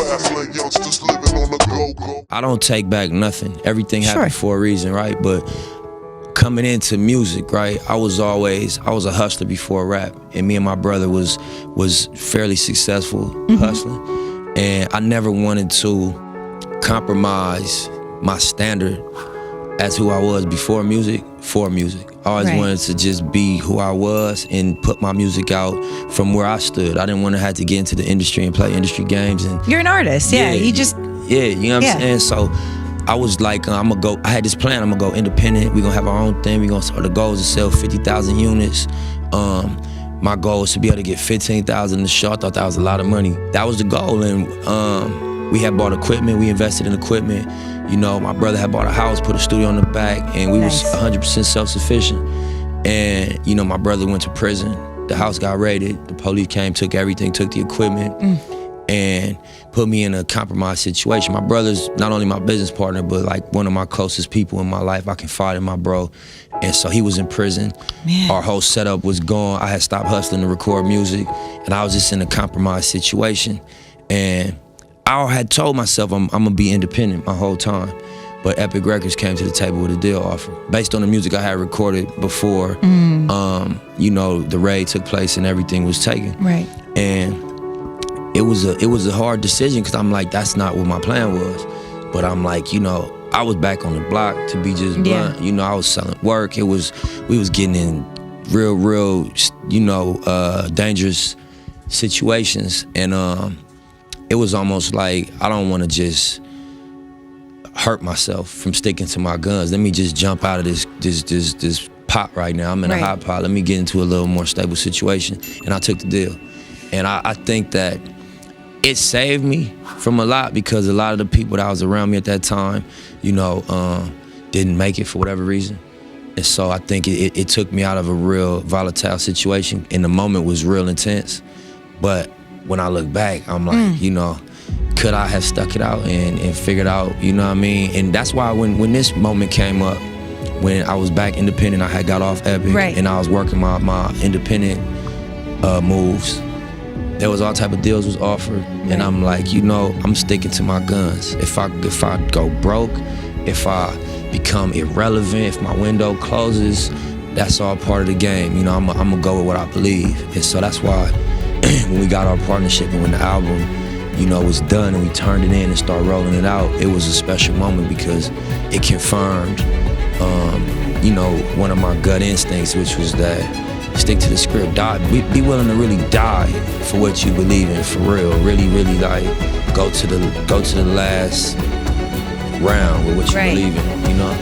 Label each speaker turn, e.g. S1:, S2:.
S1: fast lane youngsters living on the go-go.
S2: I don't take back nothing. Everything happened for a reason, right? But coming into music, right, I was a hustler before rap. And me and my brother was fairly successful hustling. And I never wanted to compromise my standard as who I was before music, for music. I always wanted to just be who I was and put my music out from where I stood. I didn't want to have to get into the industry and play industry games. And
S3: you're an artist, you know what I'm saying?
S2: So I was like, I had this plan, I'm gonna go independent, we're gonna have our own thing, the goal is to sell 50,000 units. My goal was to be able to get 15,000 in the show. I thought that was a lot of money. That was the goal, and we had bought equipment, we invested in equipment. You know, my brother had bought a house, put a studio on the back, and we was 100% self-sufficient. And, you know, my brother went to prison. The house got raided. The police came, took everything, took the equipment, and put me in a compromised situation. My brother's not only my business partner, but like one of my closest people in my life. I confide in my bro. And so he was in prison. Man. Our whole setup was gone. I had stopped hustling to record music, and I was just in a compromised situation. And I had told myself I'm gonna be independent my whole time, but Epic Records came to the table with a deal offer based on the music I had recorded before. You know, the raid took place and everything was taken.
S3: Right.
S2: And it was a hard decision because I'm like, that's not what my plan was. But I'm like, you know, I was back on the block, to be just blunt. You know, I was selling work. We was getting in real, you know, dangerous situations, and it was almost like, I don't want to just hurt myself from sticking to my guns. Let me just jump out of this pot right now. I'm in a hot pot. Let me get into a little more stable situation. And I took the deal. And I think that it saved me from a lot, because a lot of the people that was around me at that time, you know, didn't make it for whatever reason. And so I think it took me out of a real volatile situation, and the moment was real intense. But when I look back, I'm like, you know, could I have stuck it out and figured out, you know what I mean? And that's why when this moment came up, when I was back independent, I had got off Epic, and I was working my independent moves. There was all type of deals was offered, and I'm like, you know, I'm sticking to my guns. If I go broke, if I become irrelevant, if my window closes, that's all part of the game. You know, I'm gonna go with what I believe. And so that's why when we got our partnership and when the album, you know, was done and we turned it in and started rolling it out, it was a special moment because it confirmed, you know, one of my gut instincts, which was that stick to the script, be willing to really die for what you believe in, for real. Really, like go to the last round with what you believe in, you know?